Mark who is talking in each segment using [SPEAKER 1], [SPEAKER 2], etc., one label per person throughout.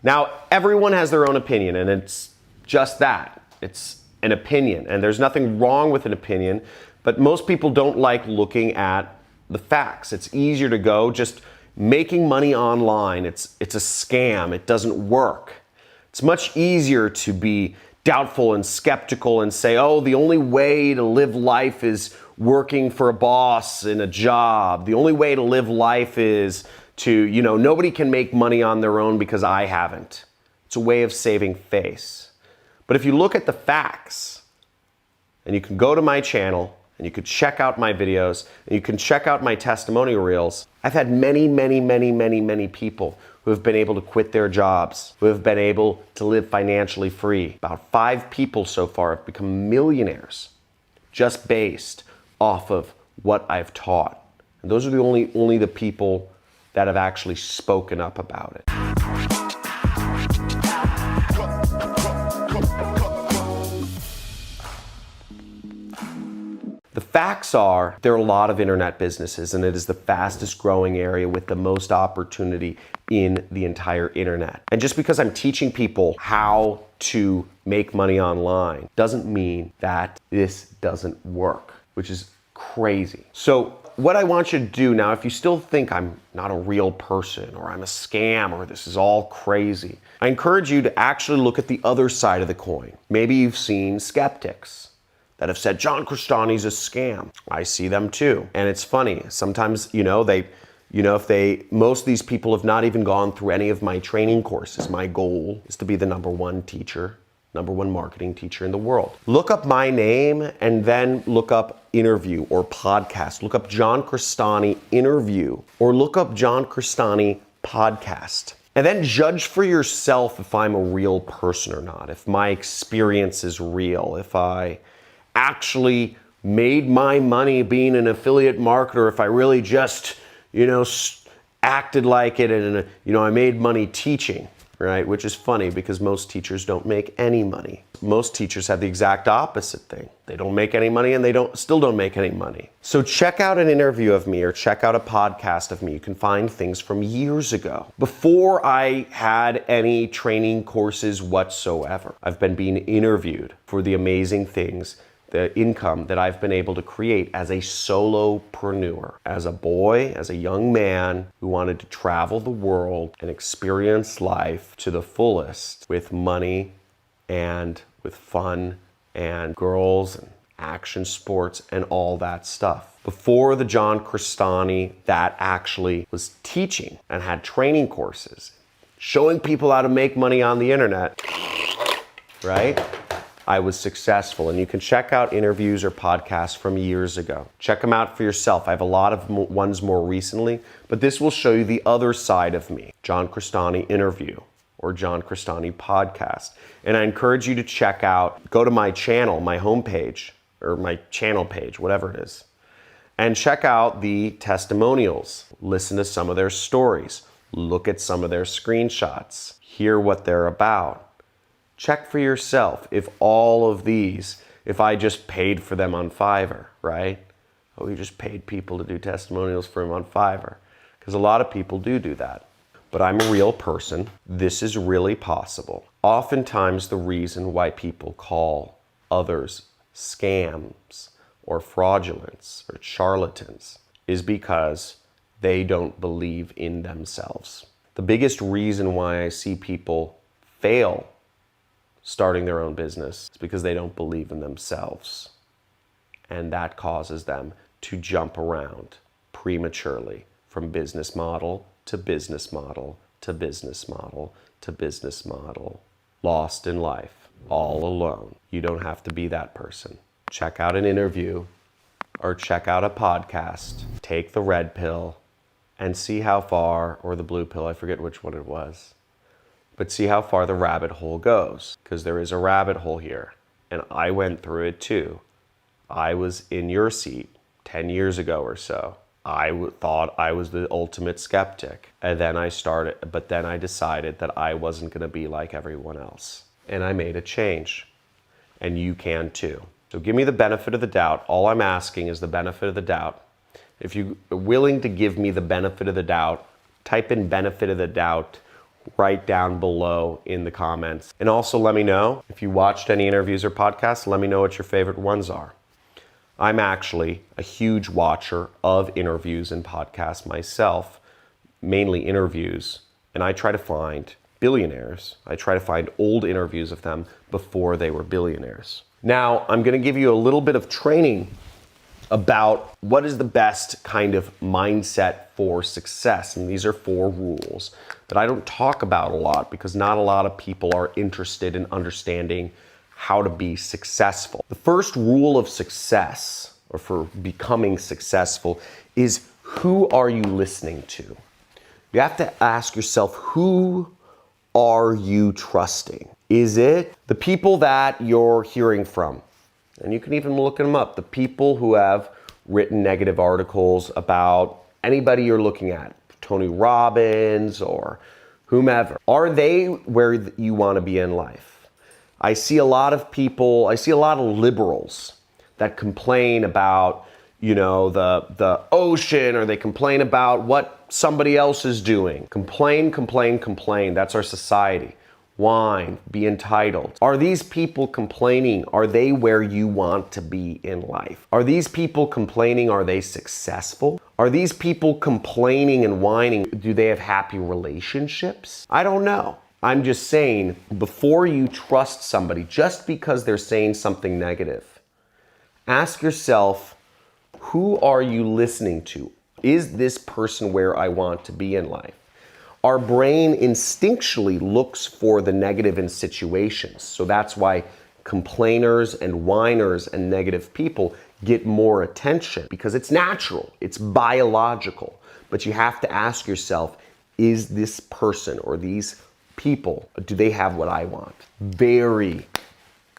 [SPEAKER 1] Now, everyone has their own opinion, and it's just that. It's an opinion, and there's nothing wrong with an opinion, but most people don't like looking at the facts. It's easier to go just making money online. It's a scam. It doesn't work. It's much easier to be doubtful and skeptical and say, oh, the only way to live life is working for a boss in a job. The only way to live life is to, nobody can make money on their own because I haven't. It's a way of saving face. But if you look at the facts, and you can go to my channel, and you could check out my videos, and you can check out my testimonial reels. I've had many, many, many, many, many people who have been able to quit their jobs, who have been able to live financially free. About 5 people so far have become millionaires just based off of what I've taught. And those are the only the people that have actually spoken up about it. The facts are, there are a lot of internet businesses, and it is the fastest growing area with the most opportunity in the entire internet. And just because I'm teaching people how to make money online doesn't mean that this doesn't work, which is crazy. So what I want you to do now, if you still think I'm not a real person or I'm a scam or this is all crazy, I encourage you to actually look at the other side of the coin. Maybe you've seen skeptics that have said, John Crestani's a scam. I see them too. And it's funny, sometimes, most of these people have not even gone through any of my training courses. My goal is to be the number one marketing teacher in the world. Look up my name and then look up interview or podcast. Look up John Crestani interview or look up John Crestani podcast. And then judge for yourself if I'm a real person or not, if my experience is real, if I actually made my money being an affiliate marketer, if I really just, acted like it and, I made money teaching, right? Which is funny because most teachers don't make any money. Most teachers have the exact opposite thing. They don't make any money and they still don't make any money. So check out an interview of me or check out a podcast of me. You can find things from years ago. Before I had any training courses whatsoever, I've been being interviewed for the amazing things, the income that I've been able to create as a solopreneur, as a boy, as a young man who wanted to travel the world and experience life to the fullest with money and with fun and girls and action sports and all that stuff. Before the John Crestani that actually was teaching and had training courses, showing people how to make money on the internet, right? I was successful, and you can check out interviews or podcasts from years ago. Check them out for yourself. I have a lot of ones more recently, but this will show you the other side of me. John Crestani interview or John Crestani podcast. And I encourage you to go to my channel, my homepage, or my channel page, whatever it is, and check out the testimonials. Listen to some of their stories. Look at some of their screenshots. Hear what they're about. Check for yourself if if I just paid for them on Fiverr, right? Oh, you just paid people to do testimonials for him on Fiverr. Because a lot of people do that. But I'm a real person. This is really possible. Oftentimes the reason why people call others scams or fraudulence or charlatans is because they don't believe in themselves. The biggest reason why I see people fail starting their own business is because they don't believe in themselves. And that causes them to jump around prematurely from business model to business model to business model to business model, lost in life, all alone. You don't have to be that person. Check out an interview or check out a podcast, take the red pill and see how far, or the blue pill, I forget which one it was, but see how far the rabbit hole goes, because there is a rabbit hole here, and I went through it too. I was in your seat 10 years ago or so. I thought I was the ultimate skeptic, and then I decided that I wasn't going to be like everyone else, and I made a change, and you can too. So give me the benefit of the doubt. All I'm asking is the benefit of the doubt. If you're willing to give me the benefit of the doubt, type in benefit of the doubt right down below in the comments. And also let me know if you watched any interviews or podcasts, let me know what your favorite ones are. I'm actually a huge watcher of interviews and podcasts myself, mainly interviews, and I try to find billionaires. I try to find old interviews of them before they were billionaires. Now, I'm going to give you a little bit of training about what is the best kind of mindset for success. And these are 4 rules that I don't talk about a lot because not a lot of people are interested in understanding how to be successful. The first rule of success, or for becoming successful, is who are you listening to? You have to ask yourself, who are you trusting? Is it the people that you're hearing from? And you can even look them up. The people who have written negative articles about anybody you're looking at, Tony Robbins or whomever. Are they where you want to be in life? I see a lot of liberals that complain about, the ocean, or they complain about what somebody else is doing. Complain. That's our society. Whine, be entitled. Are these people complaining? Are they where you want to be in life? Are these people complaining? Are they successful? Are these people complaining and whining? Do they have happy relationships? I don't know. I'm just saying, before you trust somebody, just because they're saying something negative, ask yourself, who are you listening to? Is this person where I want to be in life? Our brain instinctually looks for the negative in situations. So that's why complainers and whiners and negative people get more attention, because it's natural, it's biological. But you have to ask yourself, is this person or these people, do they have what I want? Very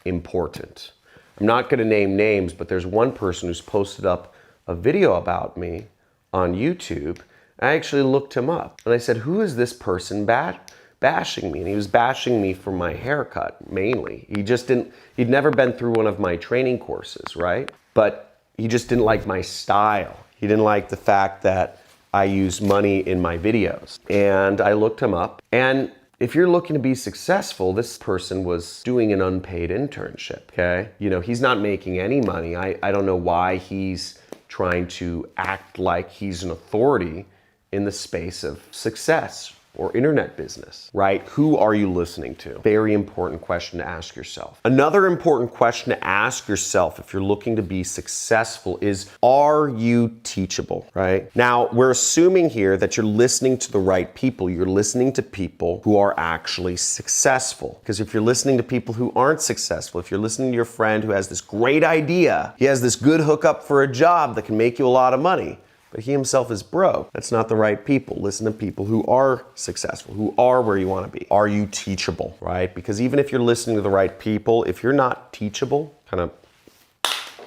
[SPEAKER 1] important. I'm not going to name names, but there's one person who's posted up a video about me on YouTube. I actually looked him up and I said, who is this person bashing me? And he was bashing me for my haircut, mainly. He'd never been through one of my training courses, right? But he just didn't like my style. He didn't like the fact that I use money in my videos. And I looked him up, and if you're looking to be successful, this person was doing an unpaid internship, okay? He's not making any money. I don't know why he's trying to act like he's an authority in the space of success or internet business, right? Who are you listening to? Very important question to ask yourself. Another important question to ask yourself if you're looking to be successful is, are you teachable, right? Now, we're assuming here that you're listening to the right people. You're listening to people who are actually successful. Because if you're listening to people who aren't successful, if you're listening to your friend who has this great idea, he has this good hookup for a job that can make you a lot of money, but he himself is broke, that's not the right people. Listen to people who are successful, who are where you want to be. Are you teachable, right? Because even if you're listening to the right people, if you're not teachable,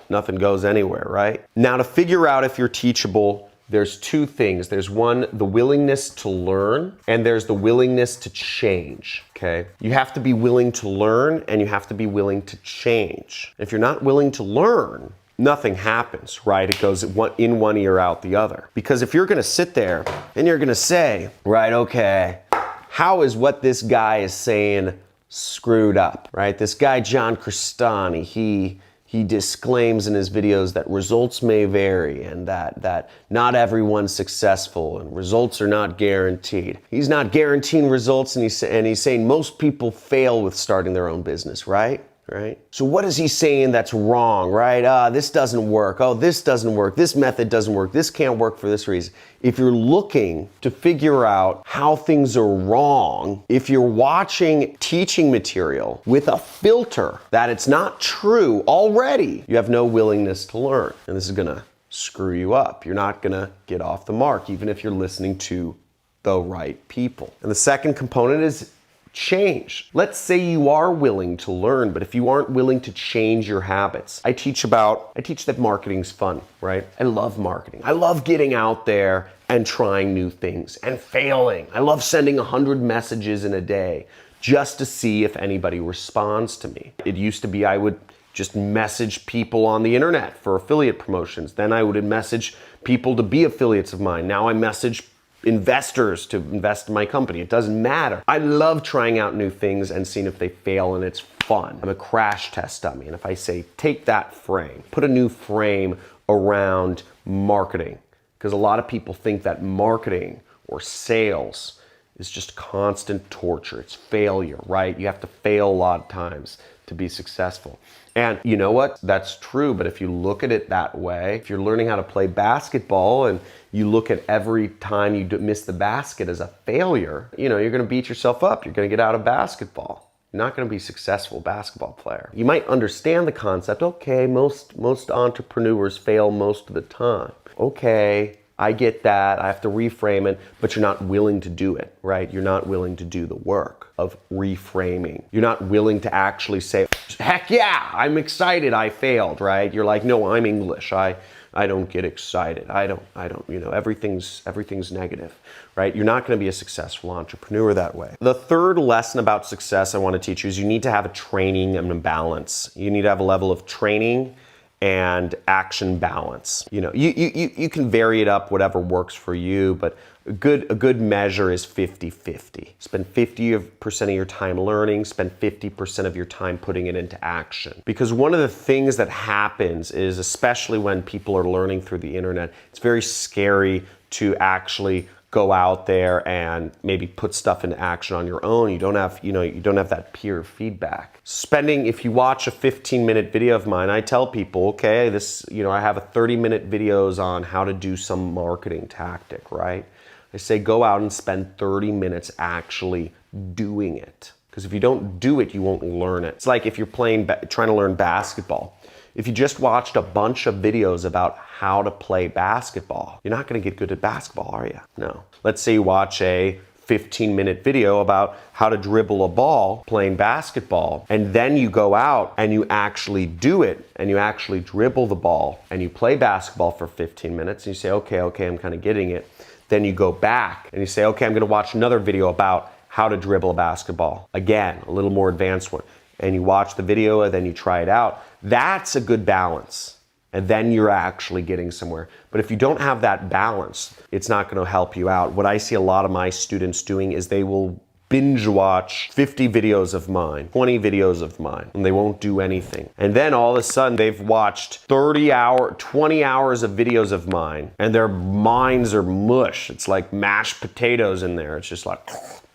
[SPEAKER 1] nothing goes anywhere, right? Now, to figure out if you're teachable, there's 2 things. There's one, the willingness to learn, and there's the willingness to change, okay? You have to be willing to learn, and you have to be willing to change. If you're not willing to learn, nothing happens, right? It goes in one ear, out the other. Because if you're gonna sit there and you're gonna say, right, okay, how is what this guy is saying screwed up, right? This guy, John Crestani, he disclaims in his videos that results may vary and that not everyone's successful and results are not guaranteed. He's not guaranteeing results, and he's saying most people fail with starting their own business, right? Right? So what is he saying that's wrong, right? This doesn't work. Oh, this doesn't work. This method doesn't work. This can't work for this reason. If you're looking to figure out how things are wrong, if you're watching teaching material with a filter that it's not true already, you have no willingness to learn. And this is gonna screw you up. You're not gonna get off the mark, even if you're listening to the right people. And the second component is change. Let's say you are willing to learn, but if you aren't willing to change your habits. I teach that marketing's fun, right? I love marketing. I love getting out there and trying new things and failing. I love sending 100 messages in a day just to see if anybody responds to me. It used to be I would just message people on the internet for affiliate promotions. Then I would message people to be affiliates of mine. Now I message investors to invest in my company. It doesn't matter. I love trying out new things and seeing if they fail, and it's fun. I'm a crash test dummy. And if I say, take that frame, put a new frame around marketing, because a lot of people think that marketing or sales is just constant torture. It's failure, right? You have to fail a lot of times to be successful. And you know what? That's true, but if you look at it that way, if you're learning how to play basketball and you look at every time you miss the basket as a failure, you're gonna beat yourself up. You're gonna get out of basketball. You're not gonna be a successful basketball player. You might understand the concept. Okay, most entrepreneurs fail most of the time. Okay, I get that, I have to reframe it, but you're not willing to do it, right? You're not willing to do the work of reframing. You're not willing to actually say, heck yeah, I'm excited, I failed, right? You're like, no, I'm English, I don't get excited. I don't, everything's negative, right? You're not gonna be a successful entrepreneur that way. The third lesson about success I wanna teach you is you need to have a training and a balance. You need to have a level of training and action balance. You can vary it up, whatever works for you, but a good measure is 50-50. Spend 50% of your time learning, spend 50% of your time putting it into action. Because one of the things that happens is, especially when people are learning through the internet, it's very scary to actually go out there and maybe put stuff into action on your own. You don't have that peer feedback. If you watch a 15-minute video of mine, I tell people, okay, I have a 30-minute videos on how to do some marketing tactic, right? I say go out and spend 30 minutes actually doing it. Because if you don't do it, you won't learn it. It's like if you're trying to learn basketball. If you just watched a bunch of videos about how to play basketball, you're not gonna get good at basketball, are you? No. Let's say you watch a 15-minute video about how to dribble a ball playing basketball, and then you go out and you actually do it, and you actually dribble the ball, and you play basketball for 15 minutes, and you say, okay, I'm kind of getting it. Then you go back and you say, okay, I'm gonna watch another video about how to dribble a basketball. Again, a little more advanced one. And you watch the video and then you try it out. That's a good balance. And then you're actually getting somewhere. But if you don't have that balance, it's not gonna help you out. What I see a lot of my students doing is they will binge watch 50 videos of mine, 20 videos of mine, and they won't do anything. And then all of a sudden they've watched 20 hours of videos of mine, and their minds are mush. It's like mashed potatoes in there. It's just like,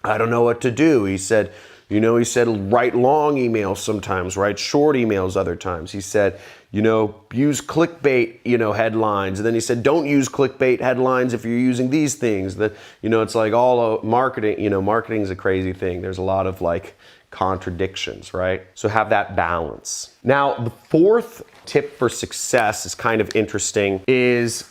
[SPEAKER 1] I don't know what to do. He said, write long emails sometimes, write short emails other times. He said, use clickbait, headlines. And then he said, don't use clickbait headlines if you're using these things. That, it's like all marketing, marketing is a crazy thing. There's a lot of contradictions, right? So have that balance. Now, the fourth tip for success is kind of interesting, is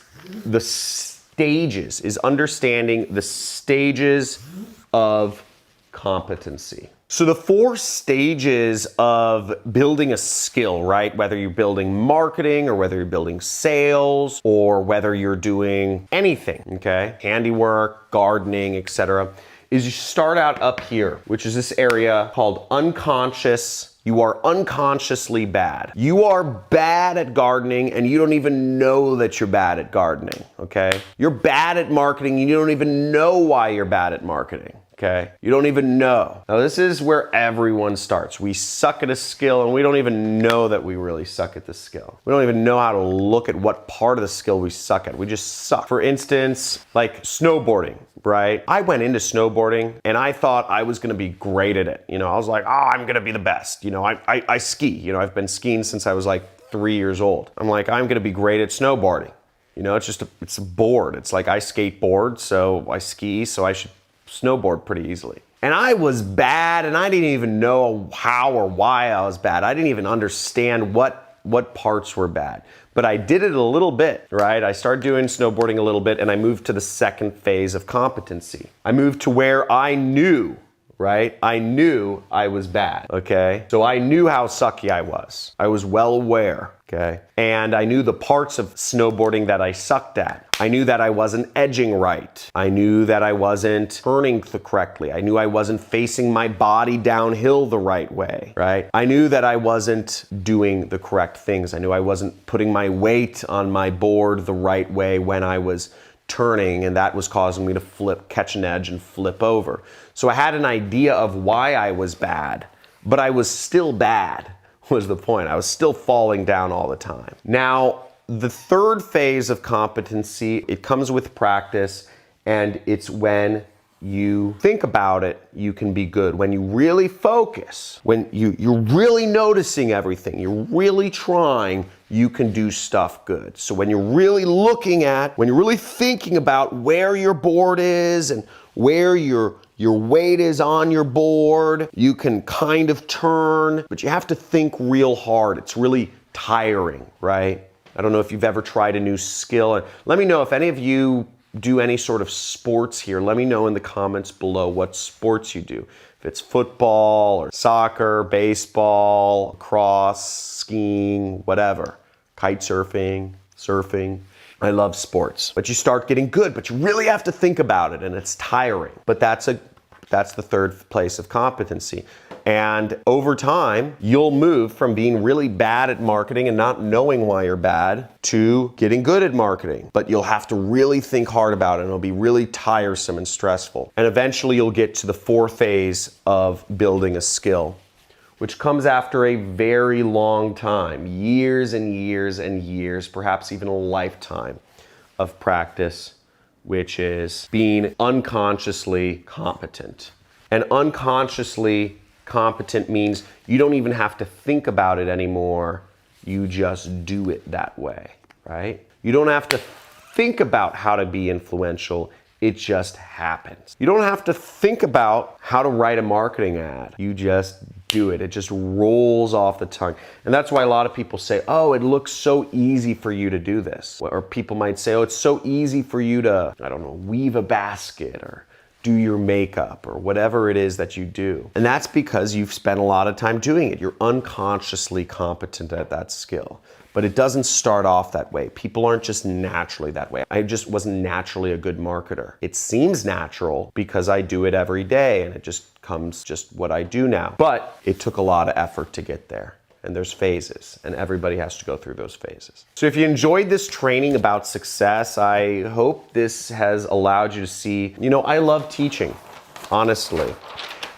[SPEAKER 1] understanding the stages of competency. So the 4 stages of building a skill, right? Whether you're building marketing or whether you're building sales or whether you're doing anything, okay? Handiwork, gardening, etc., is you start out up here, which is this area called unconscious. You are unconsciously bad. You are bad at gardening and you don't even know that you're bad at gardening, okay? You're bad at marketing and you don't even know why you're bad at marketing. Okay? You don't even know. Now this is where everyone starts. We suck at a skill and we don't even know that we really suck at the skill. We don't even know how to look at what part of the skill we suck at. We just suck. For instance, like snowboarding, right? I went into snowboarding and I thought I was gonna be great at it. I was like, I'm gonna be the best. I ski. I've been skiing since I was like 3 years old. I'm like, I'm gonna be great at snowboarding. It's a board. It's like I skateboard, so I ski, so I should snowboard pretty easily. And I was bad and I didn't even know how or why I was bad. I didn't even understand what parts were bad. But I did it a little bit, right? I started doing snowboarding a little bit and I moved to the second phase of competency. I moved to where I knew, right? I knew I was bad, okay? So I knew how sucky I was. I was well aware, okay? And I knew the parts of snowboarding that I sucked at. I knew that I wasn't edging right. I knew that I wasn't turning correctly. I knew I wasn't facing my body downhill the right way, right? I knew that I wasn't doing the correct things. I knew I wasn't putting my weight on my board the right way when I was turning, and that was causing me to catch an edge and flip over. So I had an idea of why I was bad, but I was still bad, was the point. I was still falling down all the time. Now, the third phase of competency, it comes with practice, and it's when you think about it, you can be good. When you really focus, when you're really noticing everything, you're really trying, you can do stuff good. So when you're really when you're really thinking about where your board is and where your weight is on your board, you can kind of turn, but you have to think real hard. It's really tiring, right? I don't know if you've ever tried a new skill. Let me know if any of you do any sort of sports here. Let me know in the comments below what sports you do. If it's football or soccer, baseball, lacrosse, skiing, whatever. Kite surfing, surfing. I love sports. But you start getting good, but you really have to think about it, and it's tiring. But that's the third place of competency. And over time, you'll move from being really bad at marketing and not knowing why you're bad to getting good at marketing. But you'll have to really think hard about it, and it'll be really tiresome and stressful. And eventually you'll get to the fourth phase of building a skill, which comes after a very long time, years and years and years, perhaps even a lifetime of practice, which is being unconsciously competent. And unconsciously competent means you don't even have to think about it anymore. You just do it that way, right? You don't have to think about how to be influential. It just happens. You don't have to think about how to write a marketing ad. You just do it. It just rolls off the tongue. And that's why a lot of people say, oh, it looks so easy for you to do this. Or people might say, oh, it's so easy for you to, I don't know, weave a basket or do your makeup or whatever it is that you do. And that's because you've spent a lot of time doing it. You're unconsciously competent at that skill. But it doesn't start off that way. People aren't just naturally that way. I just wasn't naturally a good marketer. It seems natural because I do it every day and it just comes just what I do now. But it took a lot of effort to get there. And there's phases, and everybody has to go through those phases. So if you enjoyed this training about success, I hope this has allowed you to see, I love teaching, honestly.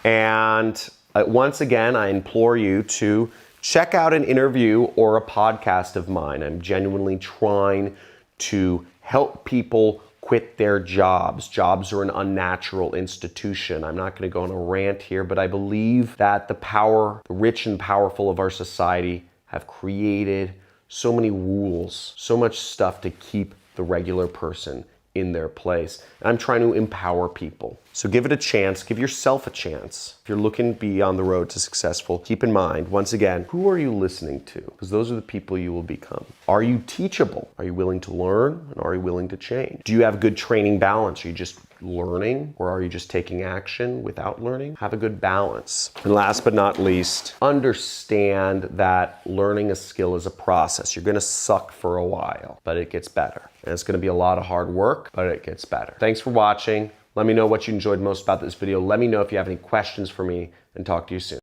[SPEAKER 1] And once again, I implore you to check out an interview or a podcast of mine. I'm genuinely trying to help people quit their jobs. Jobs are an unnatural institution. I'm not going to go on a rant here, but I believe that the rich and powerful of our society have created so many rules, so much stuff to keep the regular person in their place. And I'm trying to empower people. So give it a chance, give yourself a chance. If you're looking to be on the road to successful, keep in mind, once again, who are you listening to? Because those are the people you will become. Are you teachable? Are you willing to learn? And are you willing to change? Do you have good training balance? Are you just learning, or are you just taking action without learning? Have a good balance. And last but not least, understand that learning a skill is a process. You're gonna suck for a while, but it gets better. And it's gonna be a lot of hard work, but it gets better. Thanks for watching. Let me know what you enjoyed most about this video. Let me know if you have any questions for me, and talk to you soon.